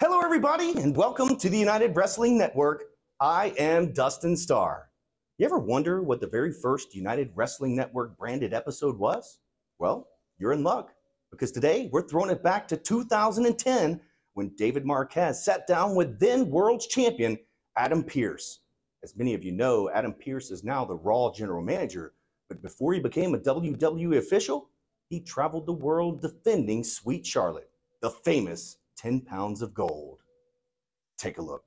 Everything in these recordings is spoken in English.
Hello, everybody, and welcome to the United Wrestling Network. I am Dustin Starr. You ever wonder what the very first United Wrestling Network branded episode was? Well, you're in luck, because today we're throwing it back to 2010 when David Marquez sat down with then World's Champion Adam Pearce. As many of you know, Adam Pearce is now the Raw General Manager, but before he became a WWE official, he traveled the world defending Sweet Charlotte, the famous 10 pounds of gold. Take a look.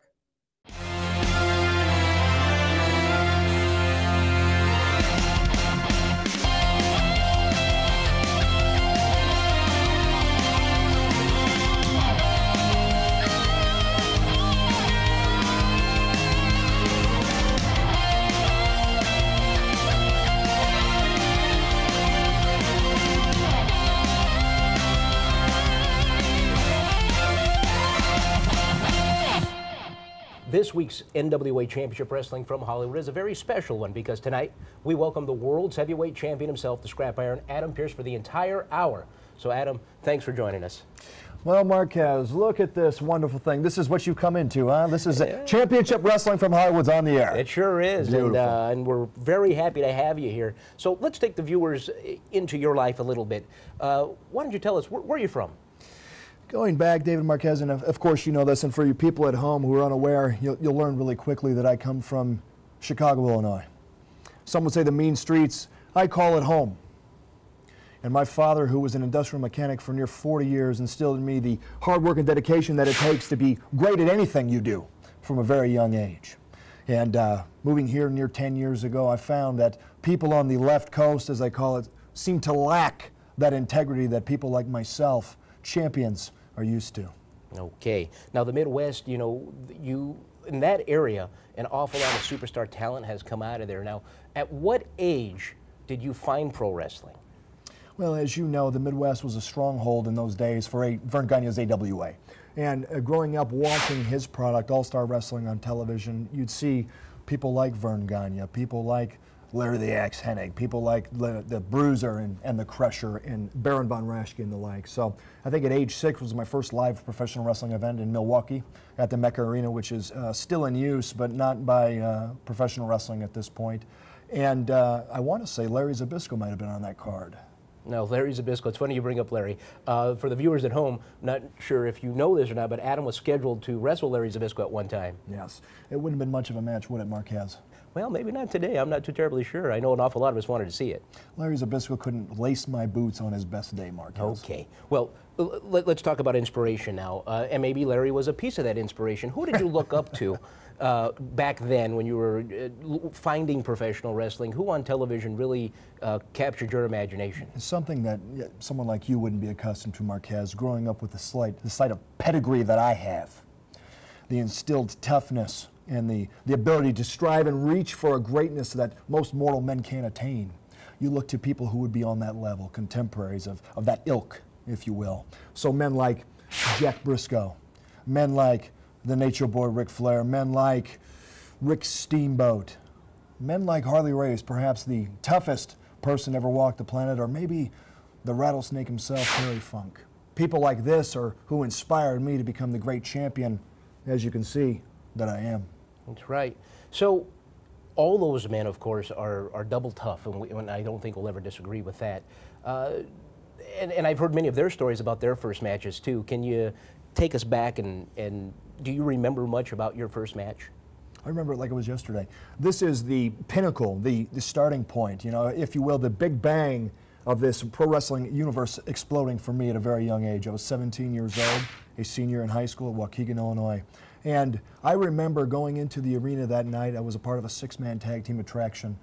This week's NWA Championship Wrestling from Hollywood is a very special one because tonight we welcome the world's heavyweight champion himself, the Scrap Iron, Adam Pearce, for the entire hour. So Adam, thanks for joining us. Well, Marquez, look at this wonderful thing. This is what you've come into, huh? This is Championship Wrestling from Hollywood's on the air. It sure is, and we're very happy to have you here. So let's take the viewers into your life a little bit. Why don't you tell us, where are you from? Going back, David Marquez, and of course you know this, and for you people at home who are unaware, you'll learn really quickly that I come from Chicago, Illinois. Some would say the mean streets. I call it home. And my father, who was an industrial mechanic for near 40 years, instilled in me the hard work and dedication that it takes to be great at anything you do from a very young age. And moving here near 10 years ago, I found that people on the left coast, as I call it, seem to lack that integrity that people like myself, champions, are used to. Okay. Now the Midwest, you know, in that area, an awful lot of superstar talent has come out of there. Now, at what age did you find pro wrestling? Well, as you know, the Midwest was a stronghold in those days for Vern Gagne's AWA. And growing up watching his product, All-Star Wrestling on television, you'd see people like Vern Gagne, people like Larry the Axe Hennig, people like the Bruiser and the Crusher and Baron von Raschke and the like. So I think at age 6 was my first live professional wrestling event in Milwaukee at the Mecca Arena, which is still in use, but not by professional wrestling at this point. And I want to say Larry Zbyszko might have been on that card. No, Larry Zbyszko. It's funny you bring up Larry. For the viewers at home, I'm not sure if you know this or not, but Adam was scheduled to wrestle Larry Zbyszko at one time. Yes. It wouldn't have been much of a match, would it, Marquez? Well, maybe not today. I'm not too terribly sure. I know an awful lot of us wanted to see it. Larry Zbyszko couldn't lace my boots on his best day, Marquez. Okay. Well, let's talk about inspiration now. And maybe Larry was a piece of that inspiration. Who did you look up to back then when you were finding professional wrestling? Who on television really captured your imagination? It's something that someone like you wouldn't be accustomed to, Marquez, growing up with the sight of pedigree that I have. The instilled toughness and the ability to strive and reach for a greatness that most mortal men can't attain. You look to people who would be on that level, contemporaries of that ilk, if you will. So men like Jack Briscoe, men like the Nature Boy Ric Flair, men like Rick Steamboat, men like Harley Race, perhaps the toughest person ever walked the planet, or maybe the rattlesnake himself, Terry Funk. People like this are who inspired me to become the great champion, as you can see, that I am. That's right. So all those men, of course, are double tough, and I don't think we'll ever disagree with that. And I've heard many of their stories about their first matches, too. Can you take us back, and do you remember much about your first match? I remember it like it was yesterday. This is the pinnacle, the starting point, you know, if you will, the big bang of this pro wrestling universe exploding for me at a very young age. I was 17 years old, a senior in high school at Waukegan, Illinois. And I remember going into the arena that night. I was a part of a 6-man tag team attraction,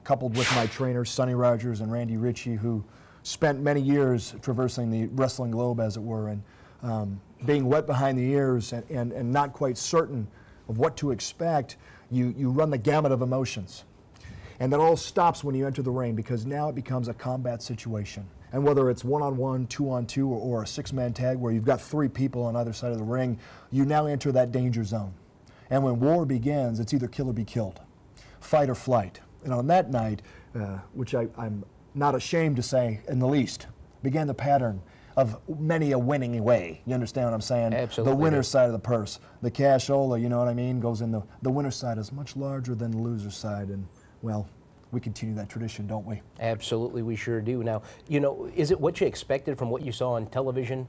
coupled with my trainers, Sonny Rogers and Randy Ritchie, who spent many years traversing the wrestling globe, as it were, and being wet behind the ears and not quite certain of what to expect, you run the gamut of emotions. And that all stops when you enter the ring, because now it becomes a combat situation. And whether it's 1-on-1, 2-on-2, or a 6-man tag where you've got 3 people on either side of the ring, you now enter that danger zone. And when war begins, it's either kill or be killed, fight or flight. And on that night, which I'm not ashamed to say in the least, began the pattern of many a winning way. You understand what I'm saying? Absolutely. The winner's side of the purse. The cashola, you know what I mean, goes in the winner's side is much larger than the loser's side, and, well, we continue that tradition, don't we? Absolutely, we sure do. Now, you know, is it what you expected from what you saw on television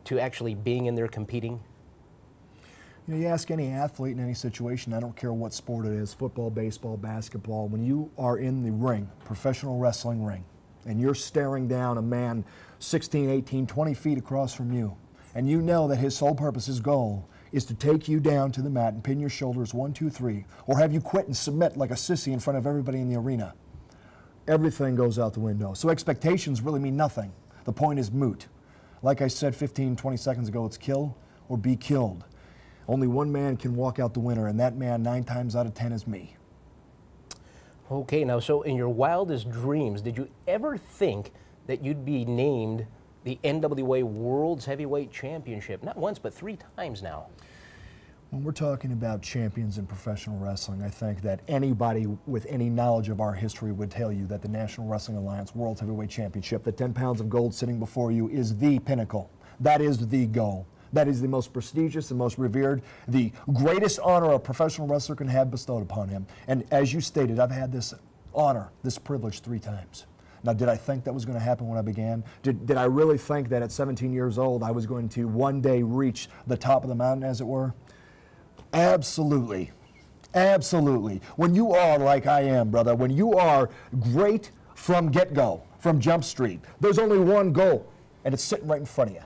to actually being in there competing? You know, you ask any athlete in any situation, I don't care what sport it is, football, baseball, basketball, when you are in the ring, professional wrestling ring, and you're staring down a man 16, 18, 20 feet across from you, and you know that his sole purpose, his goal, is to take you down to the mat and pin your shoulders 1, 2, 3, or have you quit and submit like a sissy in front of everybody in the arena. Everything goes out the window. So expectations really mean nothing. The point is moot. Like I said 15, 20 seconds ago, it's kill or be killed. Only one man can walk out the winner, and that man 9 times out of 10 is me. Okay, now, so in your wildest dreams, did you ever think that you'd be named the NWA World's Heavyweight Championship? Not once, but 3 times now. When we're talking about champions in professional wrestling, I think that anybody with any knowledge of our history would tell you that the National Wrestling Alliance World's Heavyweight Championship, the 10 pounds of gold sitting before you, is the pinnacle. That is the goal. That is the most prestigious and most revered, the greatest honor a professional wrestler can have bestowed upon him. And as you stated, I've had this honor, this privilege 3 times. Now, did I think that was going to happen when I began? Did I really think that at 17 years old I was going to one day reach the top of the mountain, as it were? Absolutely. Absolutely. When you are like I am, brother, when you are great from get-go, from Jump Street, there's only one goal, and it's sitting right in front of you.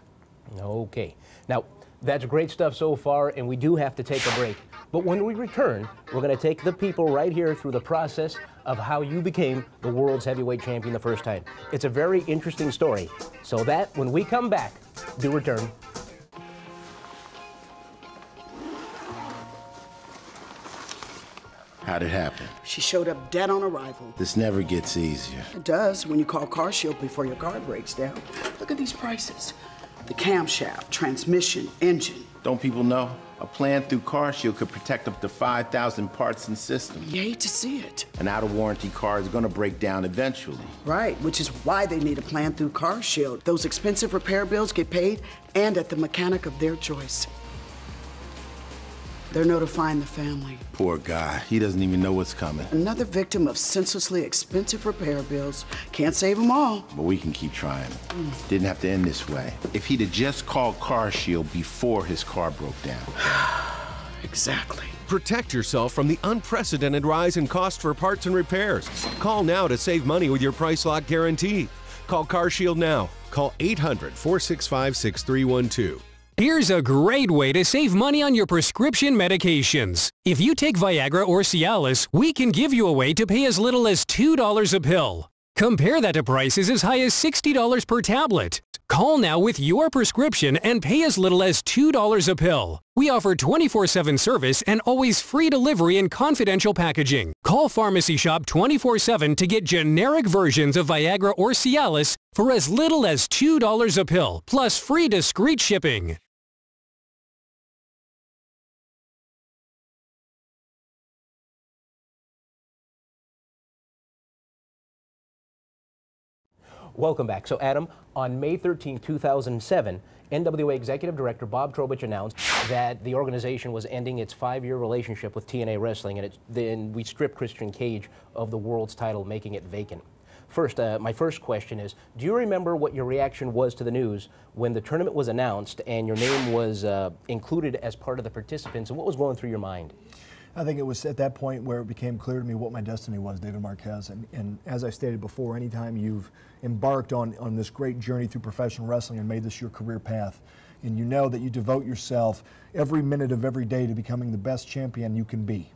Okay. Now, that's great stuff so far, and we do have to take a break. But when we return, we're going to take the people right here through the process of how you became the world's heavyweight champion the first time. It's a very interesting story. So that, when we come back, do return. How'd it happen? She showed up dead on arrival. This never gets easier. It does when you call CarShield before your car breaks down. Look at these prices. The camshaft, transmission, engine. Don't people know? A plan through CarShield could protect up to 5,000 parts and systems. You hate to see it. An out-of-warranty car is gonna break down eventually. Right, which is why they need a plan through CarShield. Those expensive repair bills get paid and at the mechanic of their choice. They're notifying the family. Poor guy, he doesn't even know what's coming. Another victim of senselessly expensive repair bills. Can't save them all. But we can keep trying. Didn't have to end this way. If he'd have just called CarShield before his car broke down. Exactly. Protect yourself from the unprecedented rise in cost for parts and repairs. Call now to save money with your price lock guarantee. Call CarShield now. Call 800-465-6312. Here's a great way to save money on your prescription medications. If you take Viagra or Cialis, we can give you a way to pay as little as $2 a pill. Compare that to prices as high as $60 per tablet. Call now with your prescription and pay as little as $2 a pill. We offer 24/7 service and always free delivery and confidential packaging. Call Pharmacy Shop 24/7 to get generic versions of Viagra or Cialis for as little as $2 a pill, plus free discreet shipping. Welcome back. So, Adam, on May 13, 2007, NWA Executive Director Bob Trowbridge announced that the organization was ending its 5-year relationship with TNA Wrestling, and then we stripped Christian Cage of the world's title, making it vacant. First, my first question is, do you remember what your reaction was to the news when the tournament was announced and your name was included as part of the participants, and what was going through your mind? I think it was at that point where it became clear to me what my destiny was, David Marquez. And as I stated before, anytime you've embarked on this great journey through professional wrestling and made this your career path, and you know that you devote yourself every minute of every day to becoming the best champion you can be,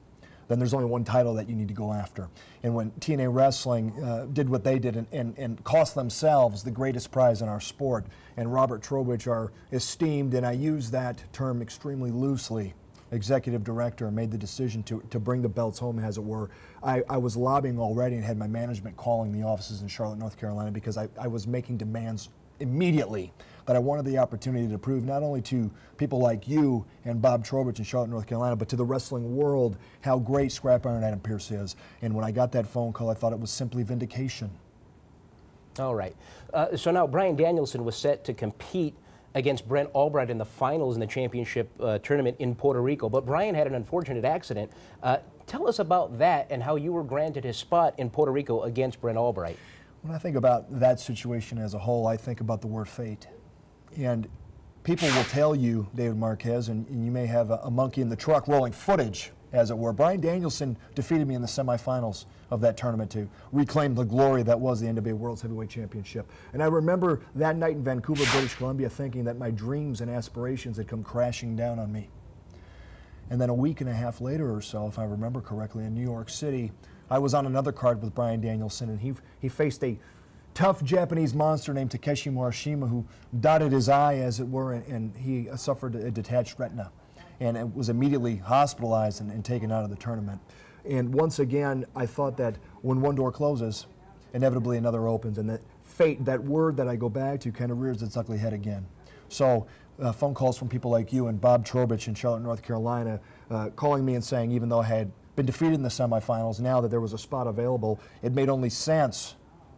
then there's only one title that you need to go after. And when TNA Wrestling did what they did and cost themselves the greatest prize in our sport, and Robert Trowbridge, our esteemed, and I use that term extremely loosely, executive director, made the decision to bring the belts home, as it were. I was lobbying already and had my management calling the offices in Charlotte, North Carolina, because I was making demands immediately that I wanted the opportunity to prove not only to people like you and Bob Trowbridge in Charlotte, North Carolina, but to the wrestling world how great Scrap Iron Adam Pearce is. And when I got that phone call, I thought it was simply vindication. All right. So now Bryan Danielson was set to compete against Brent Albright in the finals in the championship tournament in Puerto Rico, but Bryan had an unfortunate accident. Tell us about that and how you were granted his spot in Puerto Rico against Brent Albright. When I think about that situation as a whole, I think about the word fate. And people will tell you, David Marquez, and you may have a monkey in the truck rolling footage, as it were. Bryan Danielson defeated me in the semifinals of that tournament to reclaim the glory that was the NWA World's Heavyweight Championship. And I remember that night in Vancouver, British Columbia, thinking that my dreams and aspirations had come crashing down on me. And then a week and a half later or so, if I remember correctly, in New York City, I was on another card with Bryan Danielson, and he faced a tough Japanese monster named Takeshi Morishima, who dotted his eye, as it were, and he suffered a detached retina, and it was immediately hospitalized and taken out of the tournament. And once again, I thought that when one door closes, inevitably another opens, and that fate, that word that I go back to, kind of rears its ugly head again. So phone calls from people like you and Bob Trobich in Charlotte, North Carolina, calling me and saying, even though I had been defeated in the semifinals, now that there was a spot available, it made only sense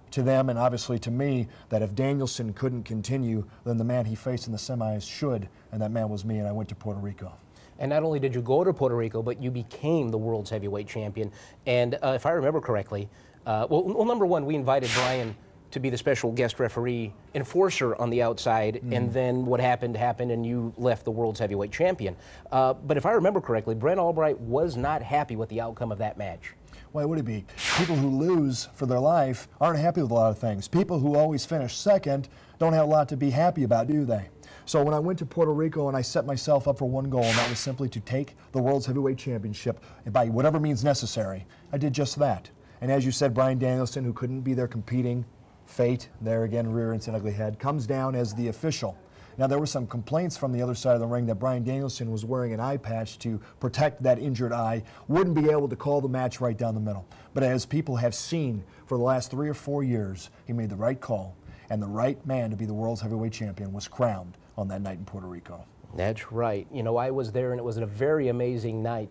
to them and obviously to me that if Danielson couldn't continue, then the man he faced in the semis should, and that man was me, and I went to Puerto Rico. And not only did you go to Puerto Rico, but you became the world's heavyweight champion. And if I remember correctly, well, number one, we invited Bryan to be the special guest referee enforcer on the outside, and then what happened, and you left the world's heavyweight champion. But if I remember correctly, Brent Albright was not happy with the outcome of that match. Why would he be? People who lose for their life aren't happy with a lot of things. People who always finish second don't have a lot to be happy about, do they? So when I went to Puerto Rico and I set myself up for one goal, and that was simply to take the World's Heavyweight Championship by whatever means necessary, I did just that. And as you said, Bryan Danielson, who couldn't be there competing, fate, there again, rear its ugly head, comes down as the official. Now, there were some complaints from the other side of the ring that Bryan Danielson was wearing an eye patch to protect that injured eye, wouldn't be able to call the match right down the middle. But as people have seen for the last 3 or 4 years, he made the right call, and the right man to be the world's heavyweight champion was crowned on that night in Puerto Rico. That's right. You know, I was there, and it was a very amazing night.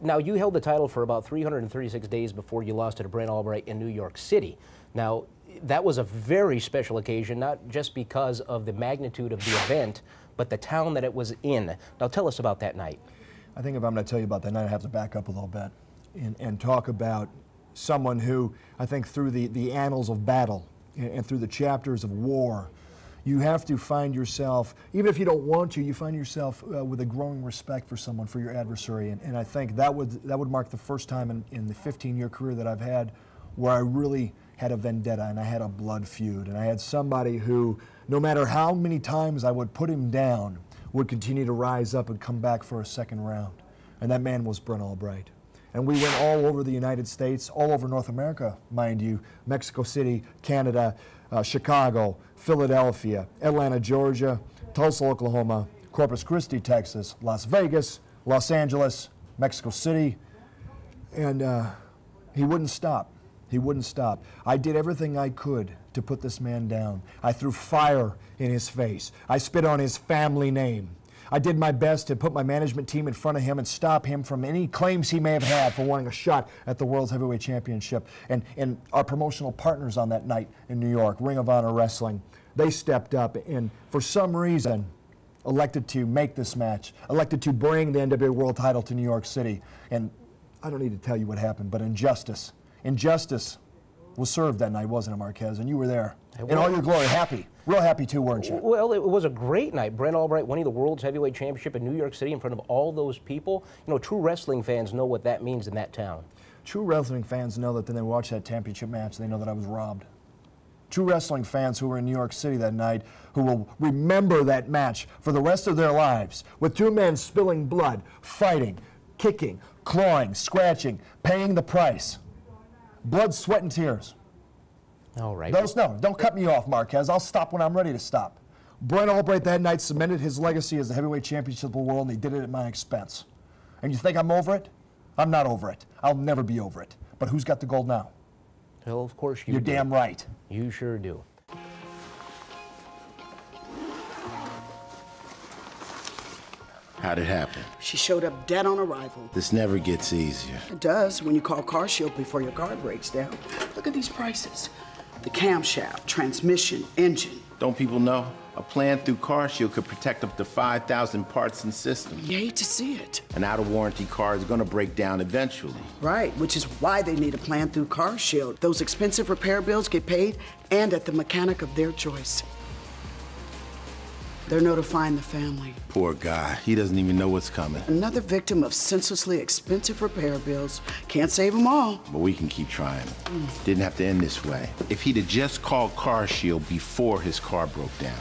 Now, you held the title for about 336 days before you lost it to Brent Albright in New York City. Now, that was a very special occasion, not just because of the magnitude of the event, but the town that it was in. Now, tell us about that night. I think if I'm going to tell you about that night, I have to back up a little bit and talk about someone who, I think, through the annals of battle and through the chapters of war, you have to find yourself, even if you don't want to, you find yourself with a growing respect for someone, for your adversary. And I think that would mark the first time in the 15-year career that I've had where I really had a vendetta and I had a blood feud. And I had somebody who, no matter how many times I would put him down, would continue to rise up and come back for a second round. And that man was Brent Albright. And we went all over the United States, all over North America, mind you, Mexico City, Canada, Chicago, Philadelphia, Atlanta, Georgia, Tulsa, Oklahoma, Corpus Christi, Texas, Las Vegas, Los Angeles, Mexico City, and he wouldn't stop. He wouldn't stop. I did everything I could to put this man down. I threw fire in his face. I spit on his family name. I did my best to put my management team in front of him and stop him from any claims he may have had for wanting a shot at the World's Heavyweight Championship. And our promotional partners on that night in New York, Ring of Honor Wrestling, they stepped up and for some reason elected to make this match, elected to bring the NWA World title to New York City. And I don't need to tell you what happened, but injustice was served that night, wasn't it, Marquez? And you were there. In all your glory, happy. Real happy too, weren't you? Well, it was a great night. Brent Albright winning the World's Heavyweight Championship in New York City in front of all those people. You know, true wrestling fans know what that means in that town. True wrestling fans know that when they watch that championship match, they know that I was robbed. True wrestling fans who were in New York City that night, who will remember that match for the rest of their lives, with two men spilling blood, fighting, kicking, clawing, scratching, paying the price. Blood, sweat, and tears. All right. Don't cut me off, Marquez. I'll stop when I'm ready to stop. Brent Albright that night cemented his legacy as the heavyweight championship of the world, and he did it at my expense. And you think I'm over it? I'm not over it. I'll never be over it. But who's got the gold now? Well, of course you do. You're damn right. You sure do. How'd it happen? She showed up dead on arrival. This never gets easier. It does when you call CarShield before your car breaks down. Look at these prices. the camshaft, transmission, engine. Don't people know? A plan through CarShield could protect up to 5,000 parts and systems. You hate to see it. An out-of-warranty car is going to break down eventually. Right, which is why they need a plan through CarShield. Those expensive repair bills get paid and at the mechanic of their choice. They're notifying the family. Poor guy. He doesn't even know what's coming. Another victim of senselessly expensive repair bills. Can't save them all. But we can keep trying. Didn't have to end this way. If he'd have just called CarShield before his car broke down.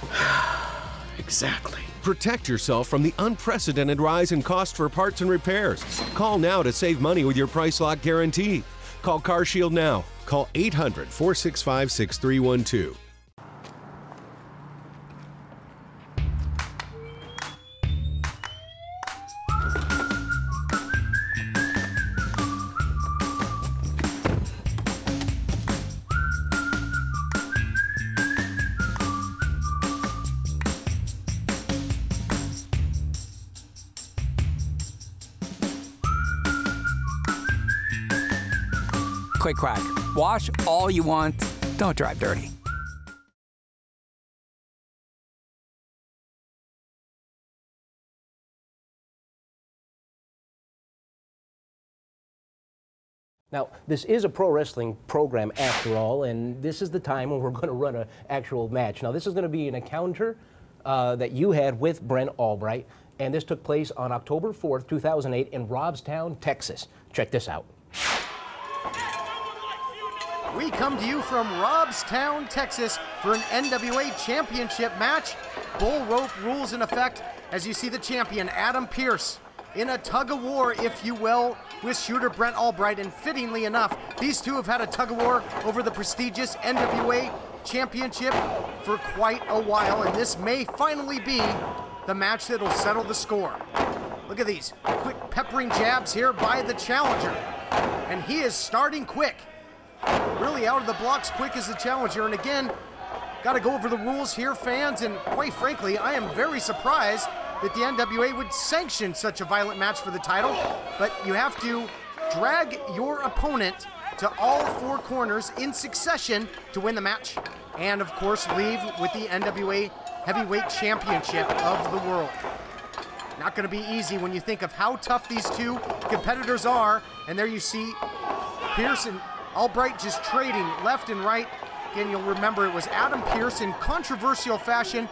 Exactly. Protect yourself from the unprecedented rise in cost for parts and repairs. Call now to save money with your price lock guarantee. Call CarShield now. Call 800-465-6312. Quick crack. Wash all you want. Don't drive dirty. Now, this is a pro wrestling program after all, and this is the time when we're going to run an actual match. Now, this is going to be an encounter that you had with Brent Albright, and this took place on October 4th, 2008 in Robstown, Texas. Check this out. We come to you from Robstown, Texas for an NWA Championship match. Bull rope rules in effect as you see the champion, Adam Pearce, in a tug-of-war, if you will, with shooter Brent Albright. And fittingly enough, these two have had a tug-of-war over the prestigious NWA Championship for quite a while, and this may finally be the match that'll settle the score. Look at these quick peppering jabs here by the challenger, and he is starting quick. Really out of the blocks quick as the challenger. And again, got to go over the rules here, fans, and quite frankly, I am very surprised that the NWA would sanction such a violent match for the title, but you have to drag your opponent to all four corners in succession to win the match, and of course leave with the NWA Heavyweight Championship of the world. Not going to be easy when you think of how tough these two competitors are, and there you see Pearce and Albright just trading left and right. Again, you'll remember it was Adam Pearce in controversial fashion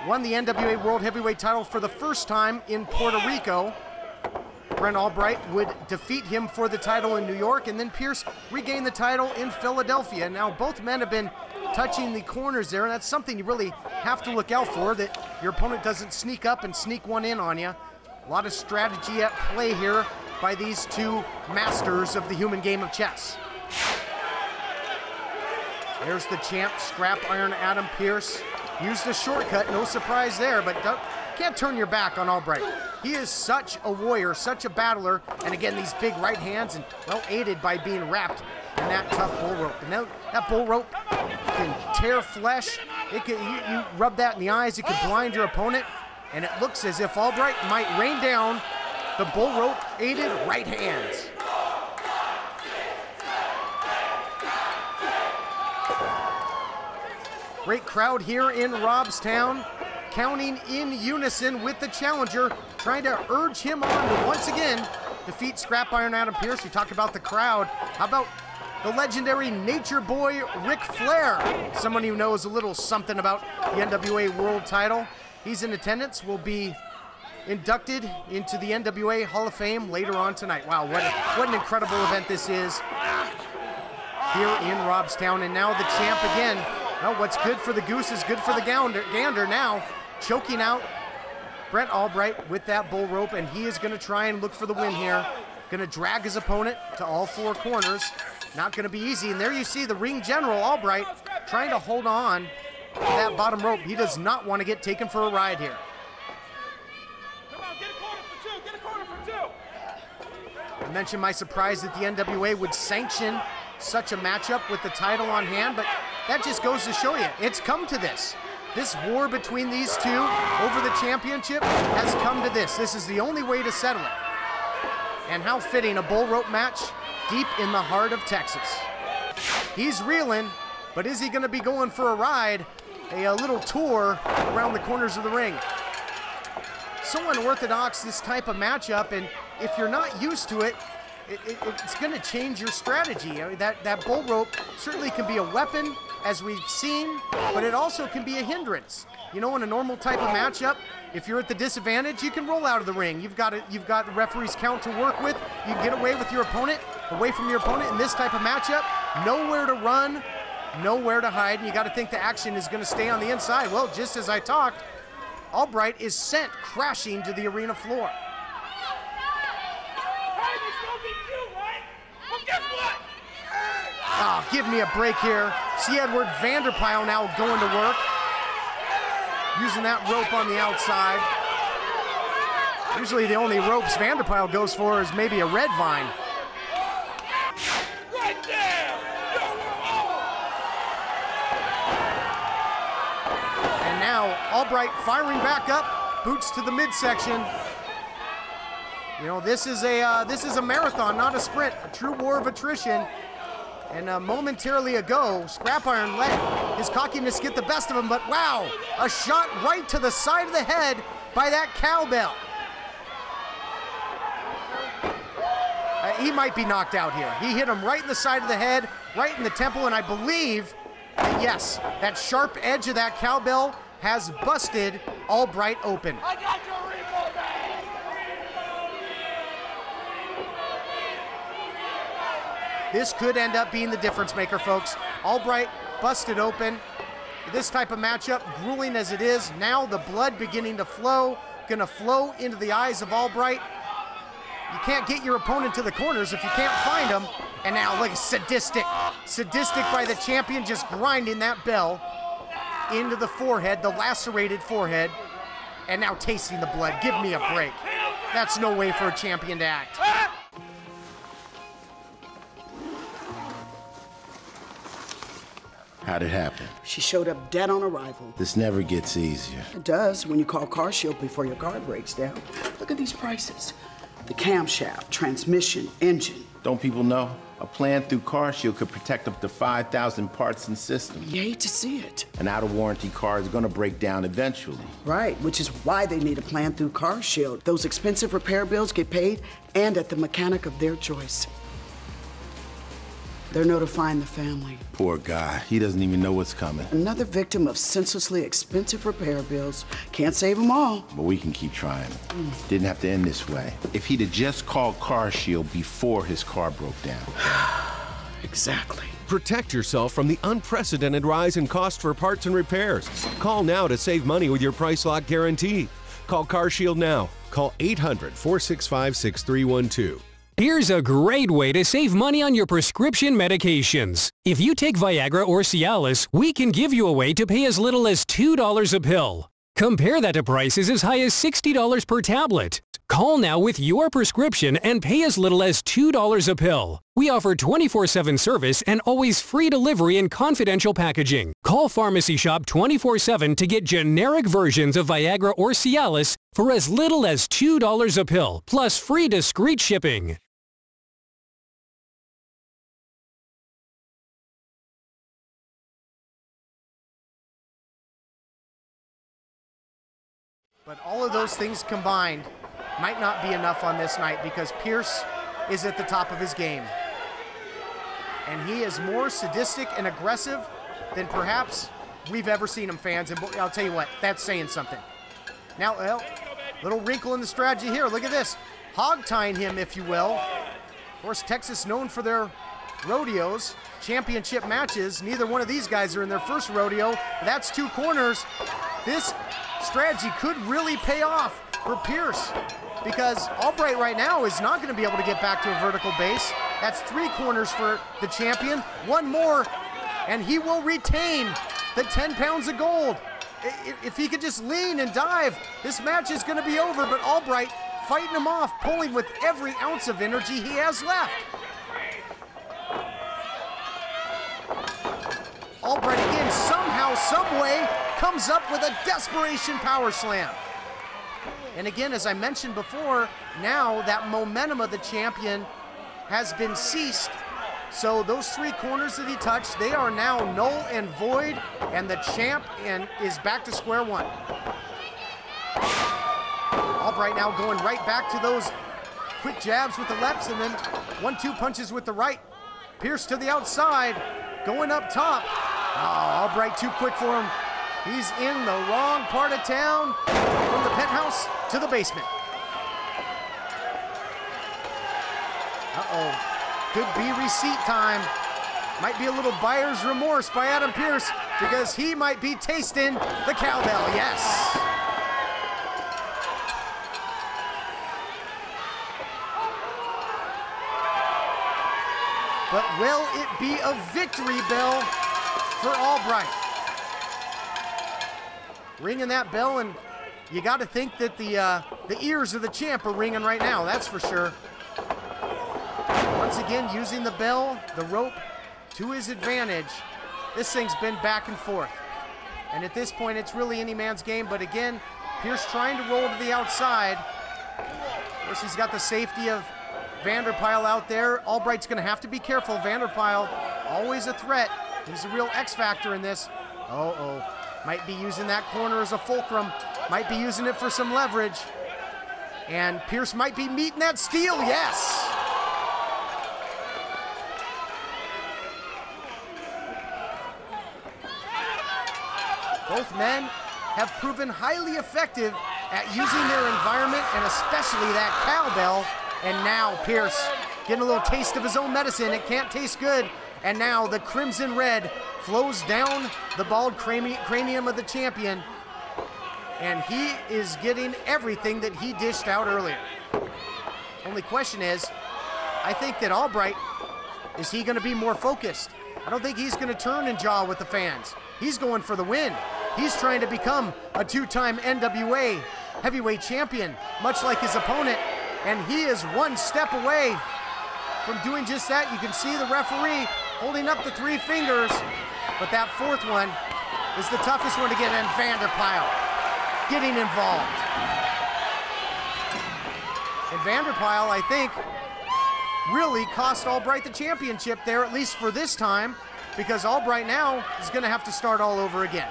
won the NWA World Heavyweight title for the first time in Puerto Rico. Brent Albright would defeat him for the title in New York, and then Pearce regained the title in Philadelphia. Now both men have been touching the corners there, and that's something you really have to look out for, that your opponent doesn't sneak up and sneak one in on you. A lot of strategy at play here by these two masters of the human game of chess. There's the champ, Scrap Iron Adam Pearce. Used a shortcut, no surprise there, but can't turn your back on Albright. He is such a warrior, such a battler, and again, these big right hands, and well aided by being wrapped in that tough bull rope. And now, that bull rope can tear flesh. It can, you rub that in the eyes, it could blind your opponent, and it looks as if Albright might rain down the bull rope aided right hands. Great crowd here in Robstown, counting in unison with the challenger, trying to urge him on to once again defeat Scrap Iron Adam Pearce. We talk about the crowd. How about the legendary Nature Boy Ric Flair? Someone who knows a little something about the NWA World title. He's in attendance, will be inducted into the NWA Hall of Fame later on tonight. Wow, what an incredible event this is here in Robstown. And now the champ again. Well, what's good for the goose is good for the gander now, choking out Brent Albright with that bull rope, and he is going to try and look for the win here. Going to drag his opponent to all four corners. Not going to be easy, and there you see the ring general, Albright, trying to hold on to that bottom rope. He does not want to get taken for a ride here. Come on, get a corner for two, get a corner for two. I mentioned my surprise that the NWA would sanction such a matchup with the title on hand, but that just goes to show you, it's come to this. This war between these two over the championship has come to this. This is the only way to settle it. And how fitting, a bull rope match deep in the heart of Texas. He's reeling, but is he going to be going for a ride, a little tour around the corners of the ring? So unorthodox, this type of matchup, and if you're not used to it, it's going to change your strategy. I mean, that bull rope certainly can be a weapon, as we've seen, but it also can be a hindrance. You know, in a normal type of matchup, if you're at the disadvantage, you can roll out of the ring. You've got the referee's count to work with. You can get away with your opponent, away from your opponent in this type of matchup. Nowhere to run, nowhere to hide, and you got to think the action is going to stay on the inside. Well, just as I talked, Albright is sent crashing to the arena floor. Oh, give me a break here. See Edward Vanderpyle now going to work. Using that rope on the outside. Usually the only ropes Vanderpyle goes for is maybe a red vine. Right there! And now Albright firing back up, boots to the midsection. You know, this is a marathon, not a sprint, a true war of attrition. And momentarily ago, Scrap Iron let his cockiness get the best of him, but wow, a shot right to the side of the head by that cowbell. He might be knocked out here. He hit him right in the side of the head, right in the temple, and I believe that, yes, that sharp edge of that cowbell has busted Albright open. I got your repo bag! This could end up being the difference maker, folks. Albright busted open. This type of matchup, grueling as it is, now the blood beginning to flow, gonna flow into the eyes of Albright. You can't get your opponent to the corners if you can't find them. And now, look, sadistic by the champion, just grinding that bell into the forehead, the lacerated forehead, and now tasting the blood. Give me a break. That's no way for a champion to act. How'd it happen? She showed up dead on arrival. This never gets easier. It does when you call CarShield before your car breaks down. Look at these prices. The camshaft, transmission, engine. Don't people know? A plan through CarShield could protect up to 5,000 parts and systems. You hate to see it. An out-of-warranty car is gonna break down eventually. Right, which is why they need a plan through CarShield. Those expensive repair bills get paid and at the mechanic of their choice. They're notifying the family. Poor guy. He doesn't even know what's coming. Another victim of senselessly expensive repair bills. Can't save them all. But we can keep trying. Didn't have to end this way. If he'd have just called CarShield before his car broke down. Exactly. Protect yourself from the unprecedented rise in cost for parts and repairs. Call now to save money with your price lock guarantee. Call CarShield now. Call 800-465-6312. Here's a great way to save money on your prescription medications. If you take Viagra or Cialis, we can give you a way to pay as little as $2 a pill. Compare that to prices as high as $60 per tablet. Call now with your prescription and pay as little as $2 a pill. We offer 24/7 service and always free delivery and confidential packaging. Call Pharmacy Shop 24/7 to get generic versions of Viagra or Cialis for as little as $2 a pill, plus free discreet shipping. But all of those things combined might not be enough on this night because Pierce is at the top of his game. And he is more sadistic and aggressive than perhaps we've ever seen him, fans. And I'll tell you what, that's saying something. Now, well, little wrinkle in the strategy here. Look at this. Hog-tying him, if you will. Of course, Texas known for their rodeos, championship matches. Neither one of these guys are in their first rodeo. That's two corners. This strategy could really pay off for Pierce because Albright right now is not going to be able to get back to a vertical base. That's three corners for the champion. One more, and he will retain the 10 pounds of gold. If he could just lean and dive, this match is going to be over, but Albright fighting him off, pulling with every ounce of energy he has left. Albright again, somehow, someway, comes up with a desperation power slam. And again, as I mentioned before, now that momentum of the champion has been ceased So those 3 corners that he touched, they are now null and void, and the champ is back to square one. Albright now going right back to those quick jabs with the lefts and then 1-2 punches with the right. Pierce to the outside, going up top. Oh, Albright too quick for him. He's in the wrong part of town, from the penthouse to the basement. Uh-oh. Could be receipt time. Might be a little buyer's remorse by Adam Pearce because he might be tasting the cowbell, yes. But will it be a victory bell for Albright? Ringing that bell, and you got to think that the ears of the champ are ringing right now, that's for sure. Once again, using the bell, the rope, to his advantage. This thing's been back and forth. And at this point, it's really any man's game. But again, Pearce trying to roll to the outside. Of course, he's got the safety of Vanderpyle out there. Albright's going to have to be careful. Vanderpyle, always a threat. He's a real X factor in this. Uh-oh. Might be using that corner as a fulcrum. Might be using it for some leverage. And Pearce might be meeting that steel, yes! Both men have proven highly effective at using their environment and especially that cowbell. And now Pearce getting a little taste of his own medicine. It can't taste good. And now the crimson red flows down the bald cranium of the champion. And he is getting everything that he dished out earlier. Only question is, I think that Albright, is he going to be more focused? I don't think he's going to turn and jaw with the fans. He's going for the win. He's trying to become a 2-time NWA heavyweight champion, much like his opponent, and he is 1 step away from doing just that. You can see the referee holding up the 3 fingers, but that 4th one is the toughest one to get, and Vanderpyle getting involved. And Vanderpyle, I think, really cost Albright the championship there, at least for this time, because Albright now is going to have to start all over again.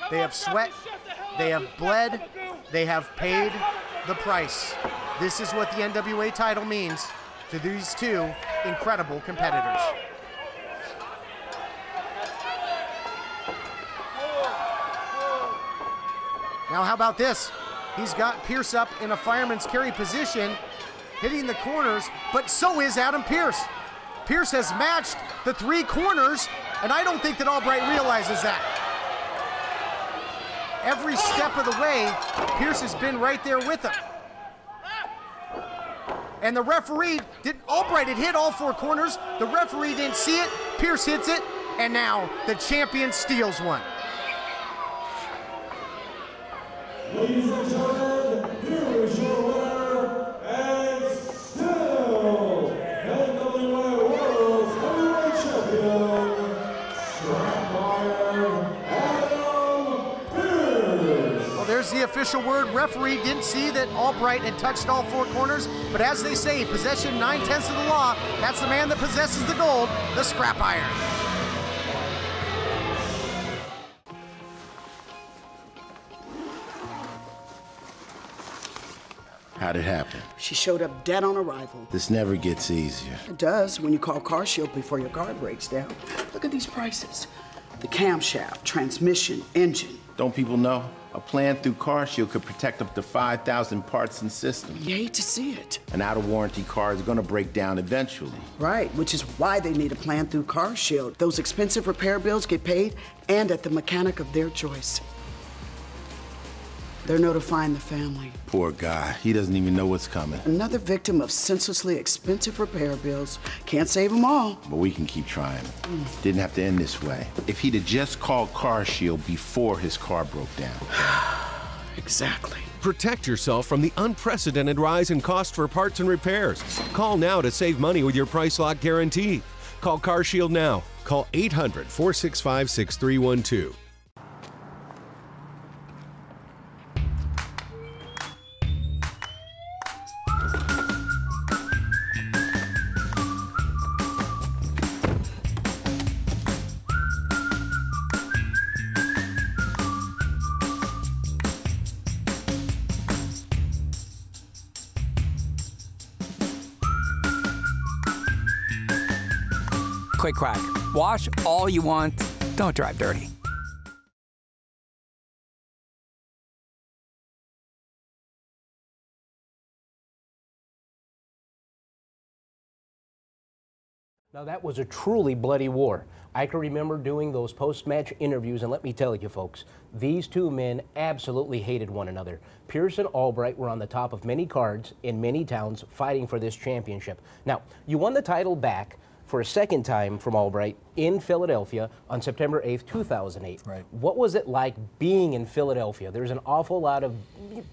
They have sweat, they have bled, they have paid the price. This is what the NWA title means to these 2 incredible competitors. Now how about this? He's got Pearce up in a fireman's carry position, hitting the corners, but so is Adam Pearce. Pearce has matched the 3 corners, and I don't think that Albright realizes that. Every step of the way, Pearce has been right there with him. And the referee, Albright had hit all 4 corners. The referee didn't see it. Pearce hits it, and now the champion steals one. Ladies and gentlemen, here is your winner, and still NWA World Heavyweight Champion, Adam Pearce. Well, there's the official word. Referee didn't see that Albright had touched all 4 corners, but as they say, possession 9/10 of the law. That's the man that possesses the gold, the scrap iron. How'd it happen? She showed up dead on arrival. This never gets easier. It does when you call CarShield before your car breaks down. Look at these prices. The camshaft, transmission, engine. Don't people know? A plan through CarShield could protect up to 5,000 parts and systems. You hate to see it. An out-of-warranty car is going to break down eventually. Right, which is why they need a plan through CarShield. Those expensive repair bills get paid and at the mechanic of their choice. They're notifying the family. Poor guy. He doesn't even know what's coming. Another victim of senselessly expensive repair bills. Can't save them all. But we can keep trying. Didn't have to end this way. If he'd have just called CarShield before his car broke down. Exactly. Protect yourself from the unprecedented rise in cost for parts and repairs. Call now to save money with your price lock guarantee. Call CarShield now. Call 800-465-6312. Quick crack. Wash all you want. Don't drive dirty. Now that was a truly bloody war. I can remember doing those post-match interviews, and let me tell you folks, these two men absolutely hated one another. Pierce and Albright were on the top of many cards in many towns fighting for this championship. Now, you won the title back for a second time from Albright in Philadelphia on September 8th, 2008. Right. What was it like being in Philadelphia? There's an awful lot of,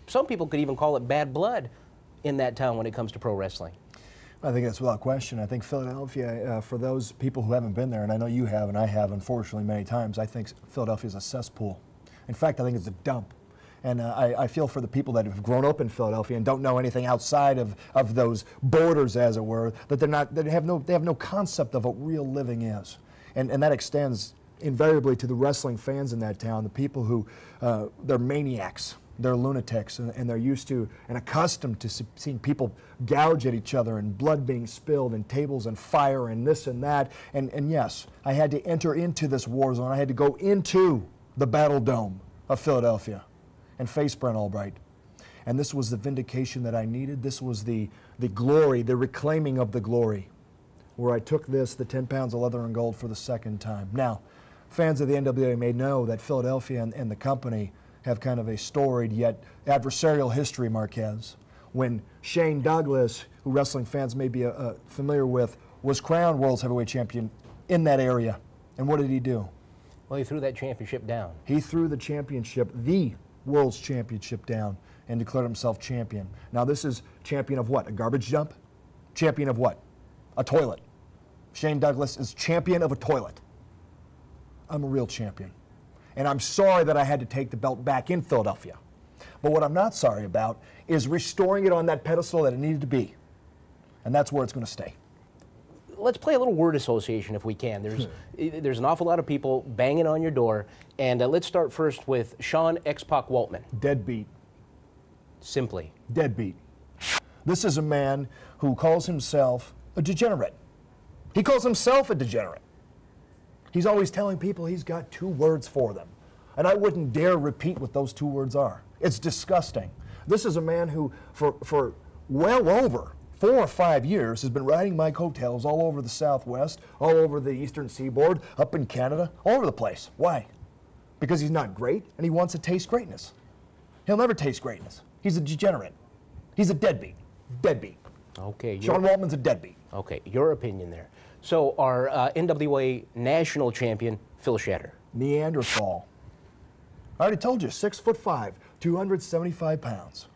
some people could even call it bad blood in that town when it comes to pro wrestling. I think that's without question. I think Philadelphia, for those people who haven't been there, and I know you have and I have, unfortunately, many times, I think Philadelphia is a cesspool. In fact, I think it's a dump. And I feel for the people that have grown up in Philadelphia and don't know anything outside of those borders, as it were, that they have no concept of what real living is. And that extends invariably to the wrestling fans in that town, the people who, they're maniacs. They're lunatics, and they're used to and accustomed to seeing people gouge at each other and blood being spilled and tables and fire and this and that. And yes, I had to enter into this war zone. I had to go into the Battle Dome of Philadelphia and face Brent Albright. And this was the vindication that I needed. This was the glory, the reclaiming of the glory, where I took this, the 10 pounds of leather and gold, for the second time. Now, fans of the NWA may know that Philadelphia and the company have kind of a storied yet adversarial history, Marquez. When Shane Douglas, who wrestling fans may be familiar with, was crowned World's Heavyweight Champion in that area. And what did he do? Well, he threw that championship down. He threw the championship, the World's Championship, down and declared himself champion. Now this is champion of what? A garbage dump? Champion of what? A toilet. Shane Douglas is champion of a toilet. I'm a real champion. And I'm sorry that I had to take the belt back in Philadelphia. But what I'm not sorry about is restoring it on that pedestal that it needed to be. And that's where it's going to stay. Let's play a little word association if we can. There's an awful lot of people banging on your door. And let's start first with Sean X-Pac Waltman. Deadbeat. Simply. Deadbeat. This is a man who calls himself a degenerate. He calls himself a degenerate. He's always telling people he's got 2 words for them. And I wouldn't dare repeat what those 2 words are. It's disgusting. This is a man who, for well over 4 or 5 years, has been riding my coattails all over the Southwest, all over the Eastern Seaboard, up in Canada, all over the place. Why? Because he's not great, and he wants to taste greatness. He'll never taste greatness. He's a degenerate. He's a deadbeat. Deadbeat. Okay. Sean Waltman's a deadbeat. Okay, your opinion there. So our NWA national champion, Phil Shatter. Neanderthal. I already told you, 6'5", 275 pounds.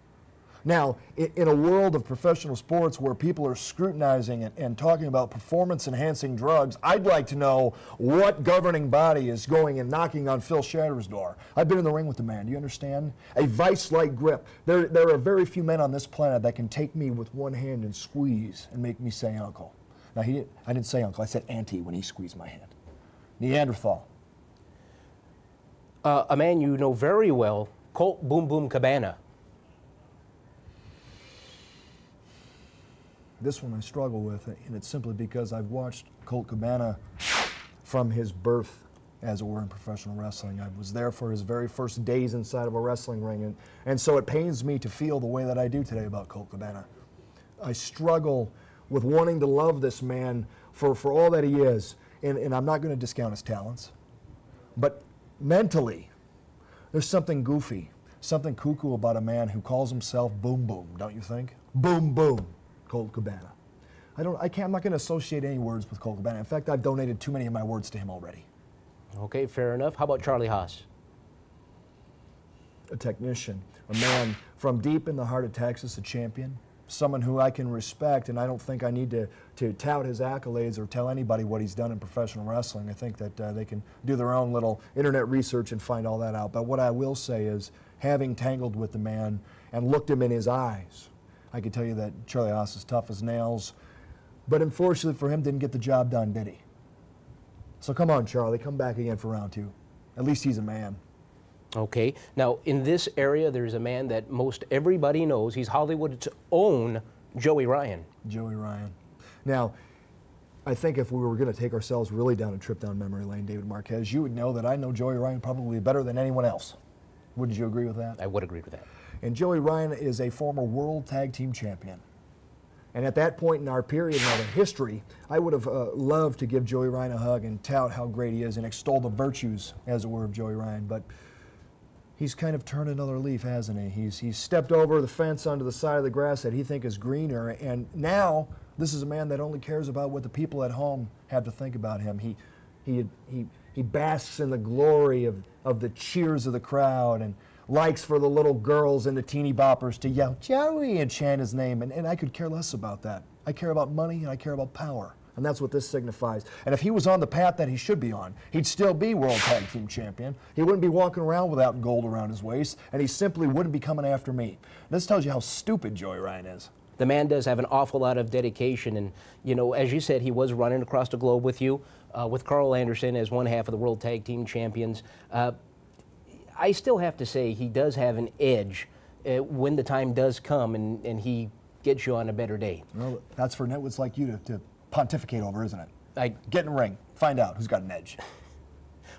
Now, in a world of professional sports where people are scrutinizing and talking about performance-enhancing drugs, I'd like to know what governing body is going and knocking on Phil Shatter's door. I've been in the ring with the man, do you understand? A vice-like grip. There are very few men on this planet that can take me with one hand and squeeze and make me say uncle. Now, I didn't say uncle, I said auntie when he squeezed my hand. Neanderthal. A man you know very well, Colt Boom Boom Cabana. This one I struggle with, and it's simply because I've watched Colt Cabana from his birth, as it were, in professional wrestling. I was there for his very first days inside of a wrestling ring, and so it pains me to feel the way that I do today about Colt Cabana. I struggle with wanting to love this man for all that he is, and I'm not going to discount his talents, but mentally, there's something goofy, something cuckoo about a man who calls himself Boom Boom, don't you think? Boom Boom. Colt Cabana. I'm not going to associate any words with Colt Cabana. In fact, I've donated too many of my words to him already. Okay, fair enough. How about Charlie Haas? A technician, a man from deep in the heart of Texas, a champion, someone who I can respect, and I don't think I need to tout his accolades or tell anybody what he's done in professional wrestling. I think that they can do their own little internet research and find all that out. But what I will say is, having tangled with the man and looked him in his eyes, I can tell you that Charlie Haas is tough as nails. But unfortunately for him, didn't get the job done, did he? So come on, Charlie, come back again for round 2. At least he's a man. Okay. Now, in this area, there's a man that most everybody knows. He's Hollywood's own Joey Ryan. Joey Ryan. Now, I think if we were going to take ourselves really down a trip down memory lane, David Marquez, you would know that I know Joey Ryan probably better than anyone else. Wouldn't you agree with that? I would agree with that. And Joey Ryan is a former World Tag Team Champion. And at that point in our period in our history, I would have loved to give Joey Ryan a hug and tout how great he is and extol the virtues, as it were, of Joey Ryan. But he's kind of turned another leaf, hasn't he? He's stepped over the fence onto the side of the grass that he thinks is greener, and now this is a man that only cares about what the people at home have to think about him. He basks in the glory of the cheers of the crowd and likes for the little girls and the teeny boppers to yell Joey and chant his name, and I could care less about that. I care about money and I care about power. And that's what this signifies. And if he was on the path that he should be on, he'd still be World Tag Team Champion. He wouldn't be walking around without gold around his waist, and he simply wouldn't be coming after me. This tells you how stupid Joey Ryan is. The man does have an awful lot of dedication, and, you know, as you said, he was running across the globe with you, with Carl Anderson as one half of the World Tag Team Champions. I still have to say he does have an edge when the time does come, and he gets you on a better day. Well, that's for nitwits like you to pontificate over, isn't it? Get in the ring, find out who's got an edge.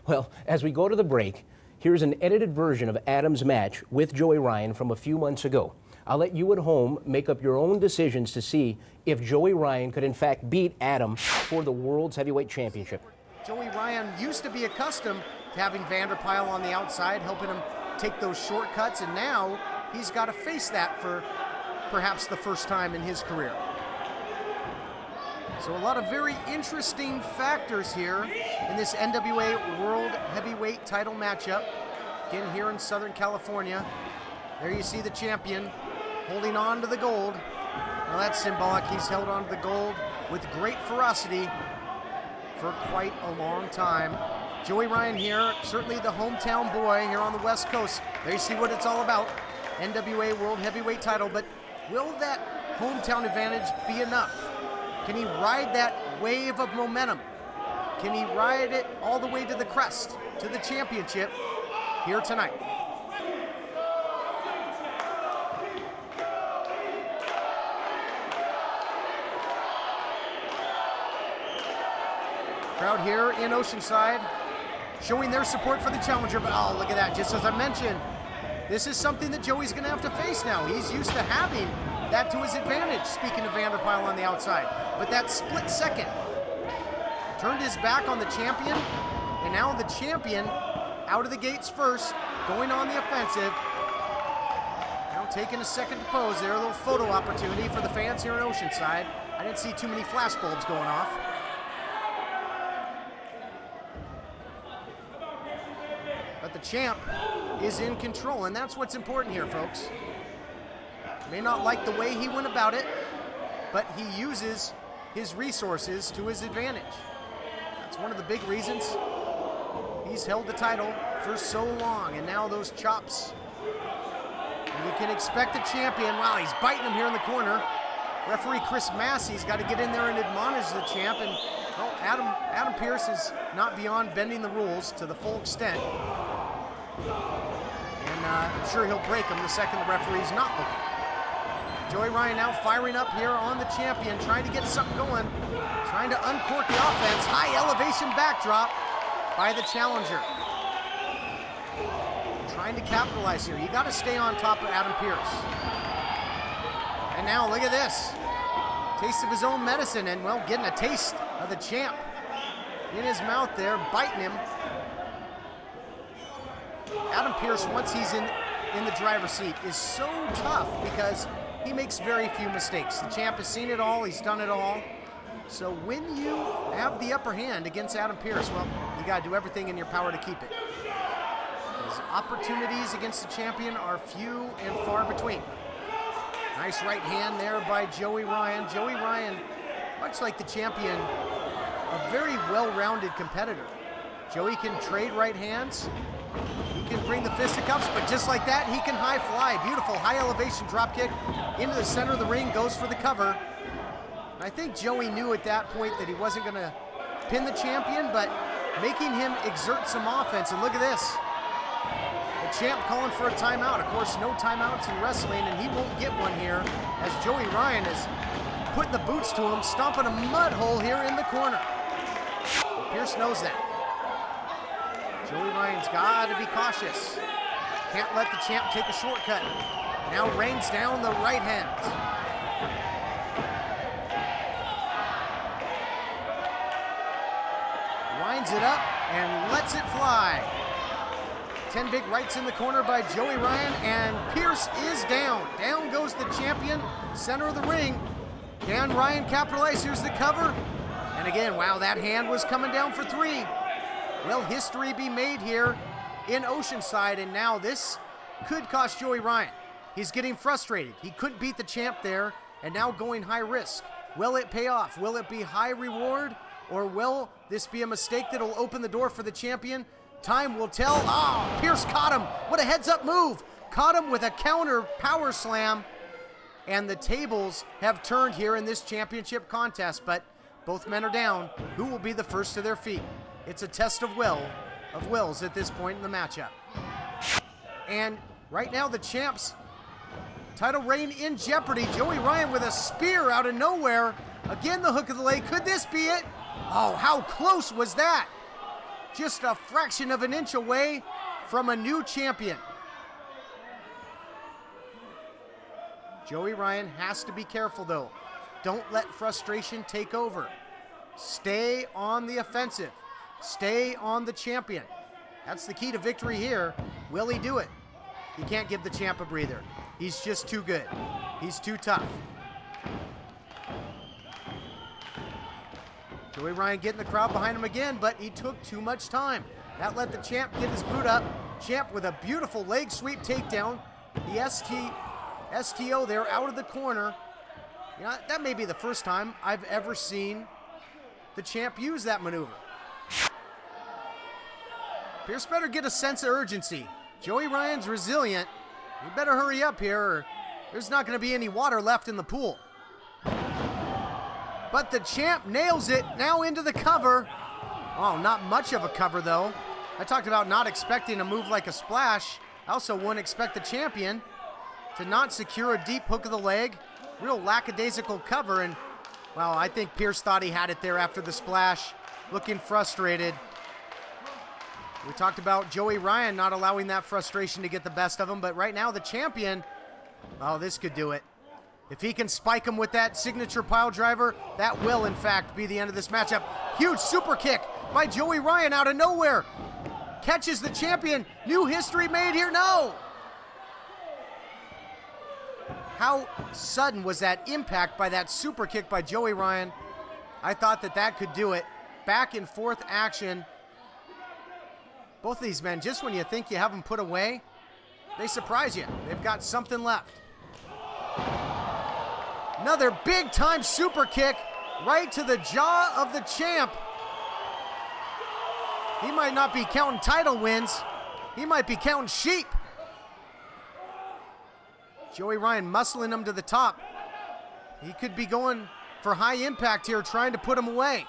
Well, as we go to the break, here's an edited version of Adam's match with Joey Ryan from a few months ago. I'll let you at home make up your own decisions to see if Joey Ryan could in fact beat Adam for the World's Heavyweight Championship. Joey Ryan used to be accustomed to having Vanderpyle on the outside, helping him take those shortcuts, and now he's got to face that for perhaps the first time in his career. So a lot of very interesting factors here in this NWA World Heavyweight title matchup. Again, here in Southern California. There you see the champion holding on to the gold. Well, that's symbolic. He's held on to the gold with great ferocity for quite a long time. Joey Ryan here, certainly the hometown boy here on the West Coast. There you see what it's all about. NWA World Heavyweight title, but will that hometown advantage be enough? Can he ride that wave of momentum? Can he ride it all the way to the crest, to the championship here tonight? Crowd here in Oceanside showing their support for the challenger, but oh, look at that. Just as I mentioned, this is something that Joey's gonna have to face now. He's used to having that to his advantage, speaking of Vanderpyle on the outside. But that split second turned his back on the champion, and now the champion out of the gates first, going on the offensive. Now taking a second to pose there, a little photo opportunity for the fans here in Oceanside. I didn't see too many flash bulbs going off. But the champ is in control, and that's what's important here, folks. May not like the way he went about it, but he uses his resources to his advantage. That's one of the big reasons he's held the title for so long, and now those chops. And you can expect the champion, wow, he's biting him here in the corner. Referee Chris Massey's got to get in there and admonish the champ, and well, Adam Pearce is not beyond bending the rules to the full extent. And I'm sure he'll break them the second the referee's not looking. Joey Ryan now firing up here on the champion, trying to get something going, trying to uncork the offense. High elevation backdrop by the challenger. Trying to capitalize here. You got to stay on top of Adam Pearce. And now look at this. Taste of his own medicine, and well, getting a taste of the champ in his mouth there, biting him. Adam Pearce, once he's in the driver's seat, is so tough because he makes very few mistakes. The champ has seen it all, he's done it all. So when you have the upper hand against Adam Pearce, well, you got to do everything in your power to keep it. His opportunities against the champion are few and far between. Nice right hand there by Joey Ryan. Joey Ryan, much like the champion, a very well-rounded competitor. Joey can trade right hands. He can bring the fisticuffs, but just like that, he can high fly. Beautiful high elevation drop kick into the center of the ring, goes for the cover. I think Joey knew at that point that he wasn't gonna pin the champion, but making him exert some offense. And look at this. The champ calling for a timeout. Of course, no timeouts in wrestling, and he won't get one here as Joey Ryan is putting the boots to him, stomping a mud hole here in the corner. Pierce knows that. Joey Ryan's got to be cautious. Can't let the champ take a shortcut. Now rains down the right hand. Winds it up and lets it fly. 10 big rights in the corner by Joey Ryan, and Pierce is down. Down goes the champion, center of the ring. Can Ryan capitalize? Here's the cover. And again, wow, that hand was coming down for 3. Will history be made here in Oceanside? And now this could cost Joey Ryan. He's getting frustrated. He couldn't beat the champ there, and now going high risk. Will it pay off? Will it be high reward? Or will this be a mistake that'll open the door for the champion? Time will tell. Ah, Pierce caught him. What a heads-up move. Caught him with a counter power slam. And the tables have turned here in this championship contest, but both men are down. Who will be the first to their feet? It's a test of wills at this point in the matchup. And right now the champ's title reign in jeopardy. Joey Ryan with a spear out of nowhere. Again, the hook of the leg. Could this be it? Oh, how close was that? Just a fraction of an inch away from a new champion. Joey Ryan has to be careful though. Don't let frustration take over. Stay on the offensive. Stay on the champion. That's the key to victory here. Will he do it? He can't give the champ a breather. He's just too good. He's too tough. Joey Ryan getting the crowd behind him again, but he took too much time. That let the champ get his boot up. Champ with a beautiful leg sweep takedown. The STO there out of the corner. You know, that may be the first time I've ever seen the champ use that maneuver. Pierce better get a sense of urgency. Joey Ryan's resilient. You better hurry up here or there's not going to be any water left in the pool. But the champ nails it now into the cover. Oh, not much of a cover though. I talked about not expecting a move like a splash. I also wouldn't expect the champion to not secure a deep hook of the leg. Real lackadaisical cover, and well, I think Pierce thought he had it there after the splash. Looking frustrated. We talked about Joey Ryan not allowing that frustration to get the best of him, but right now the champion, oh, this could do it. If he can spike him with that signature pile driver, that will, in fact, be the end of this matchup. Huge super kick by Joey Ryan out of nowhere. Catches the champion. New history made here. No! How sudden was that impact by that super kick by Joey Ryan? I thought that that could do it. Back and forth action. Both of these men, just when you think you have them put away, they surprise you. They've got something left. Another big time super kick right to the jaw of the champ. He might not be counting title wins. He might be counting sheep. Joey Ryan muscling him to the top. He could be going for high impact here, trying to put him away.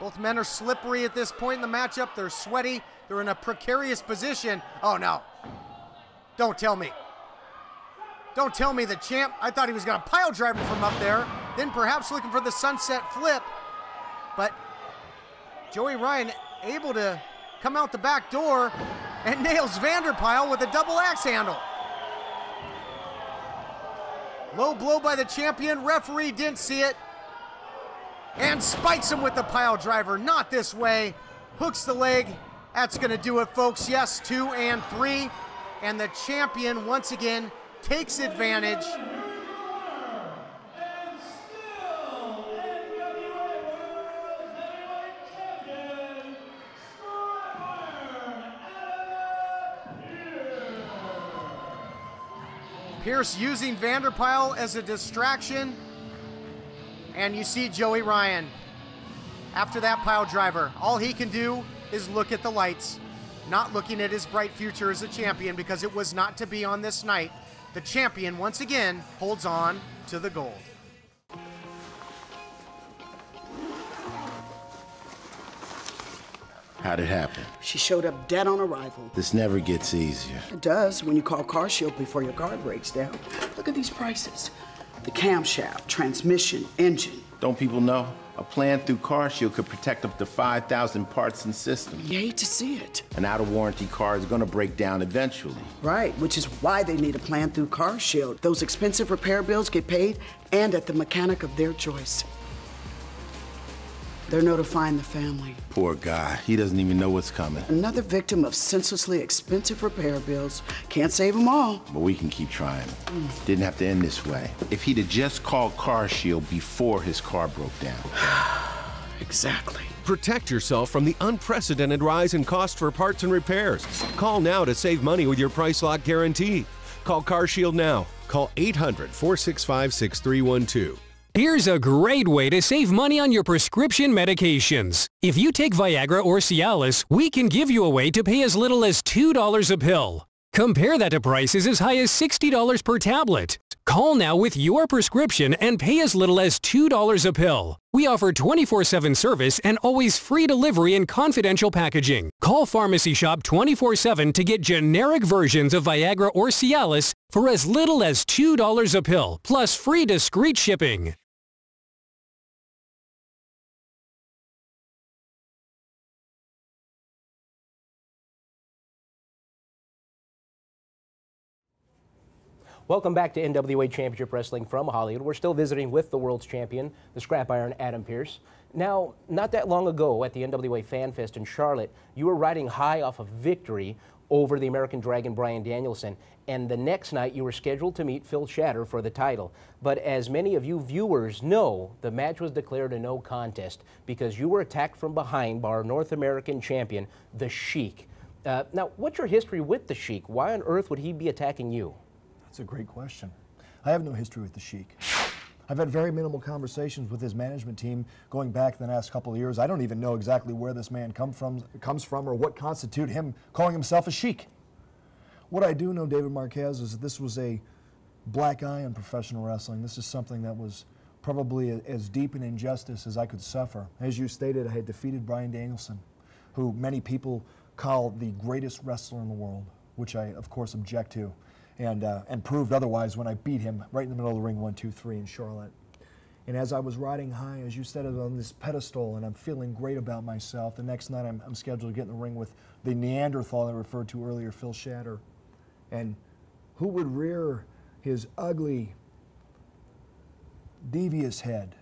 Both men are slippery at this point in the matchup. They're sweaty. They're in a precarious position. Oh no. Don't tell me. Don't tell me the champ, I thought he was going to pile drive him from up there, then perhaps looking for the sunset flip. But Joey Ryan able to come out the back door and nails Vanderpyle with a double axe handle. Low blow by the champion. Referee didn't see it. And spikes him with the pile driver. Not this way. Hooks the leg. That's going to do it, folks. Yes, 2 and 3. And the champion, once again, takes advantage. Pierce using Vanderpyle as a distraction. And you see Joey Ryan. After that pile driver, all he can do is look at the lights, not looking at his bright future as a champion, because it was not to be on this night. The champion, once again, holds on to the gold. How'd it happen? She showed up dead on arrival. This never gets easier. It does when you call Car Shield before your car breaks down. Look at these prices. The camshaft, transmission, engine. Don't people know? A plan through Car Shield could protect up to 5,000 parts and systems. You hate to see it. An out-of-warranty car is gonna break down eventually. Right, which is why they need a plan through Car Shield. Those expensive repair bills get paid and at the mechanic of their choice. They're notifying the family. Poor guy, he doesn't even know what's coming. Another victim of senselessly expensive repair bills. Can't save them all. But we can keep trying. Didn't have to end this way. If he'd have just called Car Shield before his car broke down. Exactly. Protect yourself from the unprecedented rise in cost for parts and repairs. Call now to save money with your price lock guarantee. Call Car Shield now. Call 800-465-6312. Here's a great way to save money on your prescription medications. If you take Viagra or Cialis, we can give you a way to pay as little as $2 a pill. Compare that to prices as high as $60 per tablet. Call now with your prescription and pay as little as $2 a pill. We offer 24/7 service and always free delivery and confidential packaging. Call Pharmacy Shop 24/7 to get generic versions of Viagra or Cialis for as little as $2 a pill, plus free discreet shipping. Welcome back to NWA Championship Wrestling from Hollywood. We're still visiting with the world's champion, the scrap iron Adam Pearce. Now, not that long ago at the NWA Fan Fest in Charlotte, you were riding high off of victory over the American Dragon Bryan Danielson, and the next night you were scheduled to meet Phil Shatter for the title. But as many of you viewers know, the match was declared a no contest because you were attacked from behind by our North American champion, the Sheik. Now, what's your history with the Sheik? Why on earth would he be attacking you? That's a great question. I have no history with the Sheik. I've had very minimal conversations with his management team going back the last couple of years. I don't even know exactly where this man comes from or what constitute him calling himself a Sheik. What I do know, David Marquez, is that this was a black eye on professional wrestling. This is something that was probably as deep an injustice as I could suffer. As you stated, I had defeated Bryan Danielson, who many people call the greatest wrestler in the world, which I, of course, object to. And proved otherwise when I beat him right in the middle of the ring 1-2-3 in Charlotte. And as I was riding high, as you said, on this pedestal, and I'm feeling great about myself, the next night I'm scheduled to get in the ring with the Neanderthal I referred to earlier, Phil Shatter. And who would rear his ugly, devious head?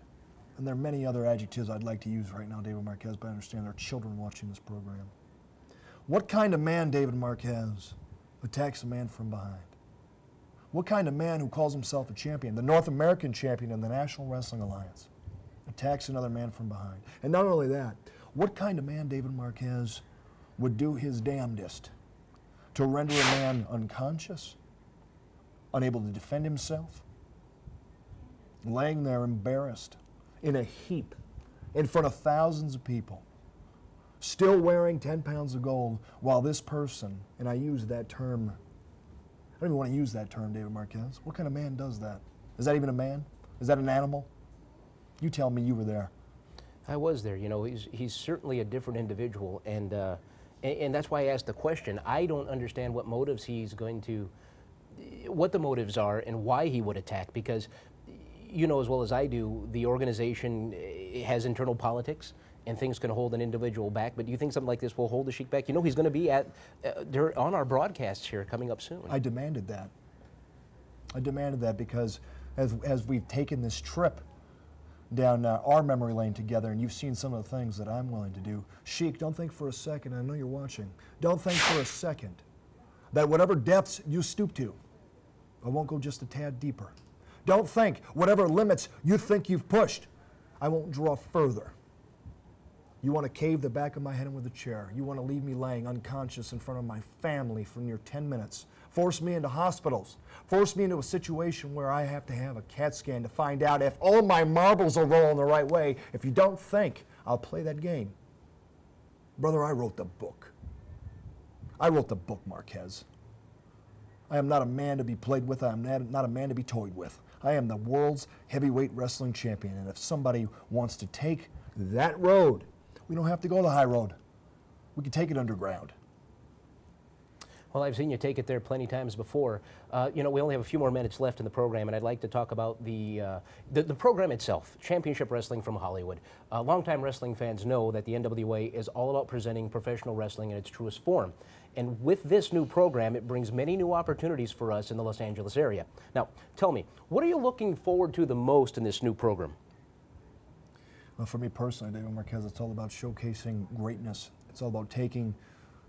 And there are many other adjectives I'd like to use right now, David Marquez, but I understand there are children watching this program. What kind of man, David Marquez, attacks a man from behind? What kind of man who calls himself a champion, the North American champion in the National Wrestling Alliance, attacks another man from behind? And not only that, what kind of man, David Marquez, would do his damnedest to render a man unconscious, unable to defend himself, laying there embarrassed in a heap in front of thousands of people, still wearing 10 pounds of gold, while this person, and I use that term, I don't even want to use that term, David Marquez. What kind of man does that? Is that even a man? Is that an animal? You tell me, you were there. I was there. You know, he's certainly a different individual, and that's why I asked the question. I don't understand what motives what the motives are and why he would attack, because you know as well as I do, the organization has internal politics, and things can hold an individual back. But do you think something like this will hold the Sheik back? You know, he's going to be on our broadcasts here coming up soon. I demanded that. I demanded that because as we've taken this trip down our memory lane together, and you've seen some of the things that I'm willing to do, Sheik, don't think for a second, I know you're watching, don't think for a second that whatever depths you stoop to, I won't go just a tad deeper. Don't think whatever limits you think you've pushed, I won't draw further. You want to cave the back of my head in with a chair. You want to leave me laying unconscious in front of my family for near 10 minutes. Force me into hospitals. Force me into a situation where I have to have a CAT scan to find out if all my marbles are rolling the right way. If you don't think I'll play that game. Brother, I wrote the book. I wrote the book, Marquez. I am not a man to be played with. I am not a man to be toyed with. I am the world's heavyweight wrestling champion. And if somebody wants to take that road, we don't have to go the high road. We can take it underground. Well, I've seen you take it there plenty times before. You know, we only have a few more minutes left in the program, and I'd like to talk about the program itself, Championship Wrestling from Hollywood. Longtime wrestling fans know that the NWA is all about presenting professional wrestling in its truest form. And with this new program, it brings many new opportunities for us in the Los Angeles area. Now, tell me, what are you looking forward to the most in this new program? Well, for me personally, David Marquez, it's all about showcasing greatness. It's all about taking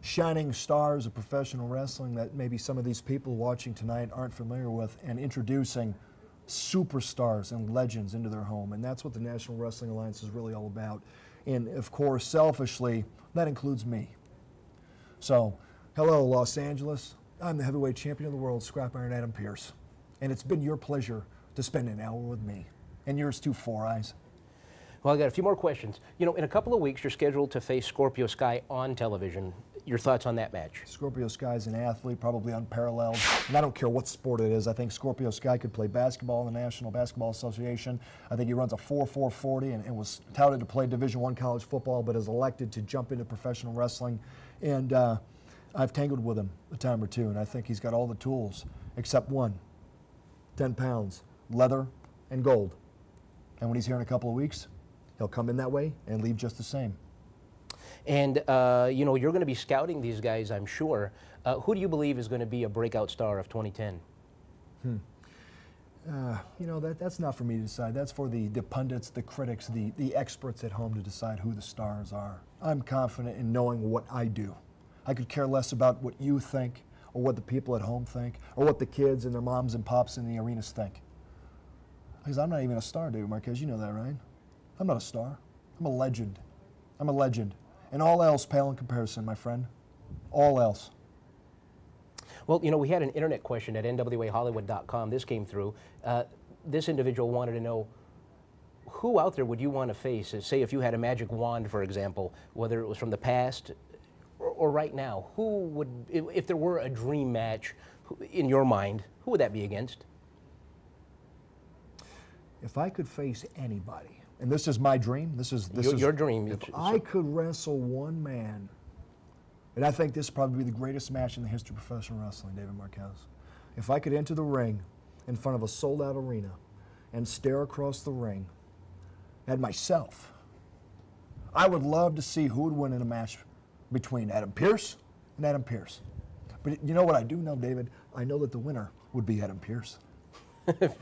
shining stars of professional wrestling that maybe some of these people watching tonight aren't familiar with and introducing superstars and legends into their home. And that's what the National Wrestling Alliance is really all about. And of course, selfishly, that includes me. So, hello, Los Angeles. I'm the heavyweight champion of the world, Scrap Iron Adam Pearce. And it's been your pleasure to spend an hour with me. And yours too, Four Eyes. Well, I got a few more questions. You know, in a couple of weeks, you're scheduled to face Scorpio Sky on television. Your thoughts on that match? Scorpio Sky is an athlete, probably unparalleled. And I don't care what sport it is. I think Scorpio Sky could play basketball in the National Basketball Association. I think he runs a 4.40 and was touted to play Division I college football, but is elected to jump into professional wrestling. And I've tangled with him a time or two, and I think he's got all the tools except one, 10 pounds, leather and gold. And when he's here in a couple of weeks, he'll come in that way and leave just the same. And, you know, you're going to be scouting these guys, I'm sure. Who do you believe is going to be a breakout star of 2010? You know, that's not for me to decide. That's for the pundits, the critics, the experts at home to decide who the stars are. I'm confident in knowing what I do. I could care less about what you think or what the people at home think or what the kids and their moms and pops in the arenas think. Because I'm not even a star, David Marquez. You know that, right? I'm not a star. I'm a legend. I'm a legend. And all else pale in comparison, my friend. All else. Well, you know, we had an internet question at nwahollywood.com. This came through. This individual wanted to know, who out there would you want to face? Say if you had a magic wand, for example, whether it was from the past or right now, who would, if there were a dream match in your mind, who would that be against? If I could face anybody, and this is my dream, this is your dream. If I could wrestle one man, and I think this would probably be the greatest match in the history of professional wrestling, David Marquez. If I could enter the ring in front of a sold-out arena and stare across the ring at myself, I would love to see who would win in a match between Adam Pearce and Adam Pearce. But you know what I do know, David? I know that the winner would be Adam Pearce.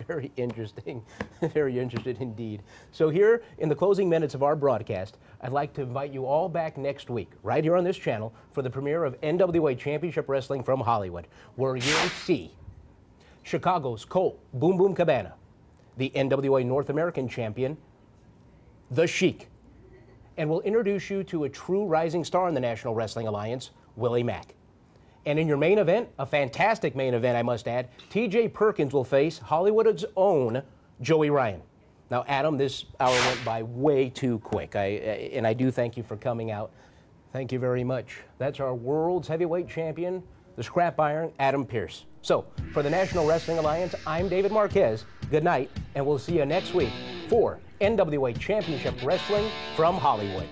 Very interesting. Very interested indeed. So here in the closing minutes of our broadcast, I'd like to invite you all back next week, right here on this channel, for the premiere of NWA Championship Wrestling from Hollywood, where you'll see Chicago's Colt Boom Boom Cabana, the NWA North American champion, The Sheik. And we'll introduce you to a true rising star in the National Wrestling Alliance, Willie Mack. And in your main event, a fantastic main event, I must add, T.J. Perkins will face Hollywood's own Joey Ryan. Now, Adam, this hour went by way too quick, and I do thank you for coming out. Thank you very much. That's our world's heavyweight champion, the Scrap Iron, Adam Pearce. So, for the National Wrestling Alliance, I'm David Marquez. Good night, and we'll see you next week for NWA Championship Wrestling from Hollywood.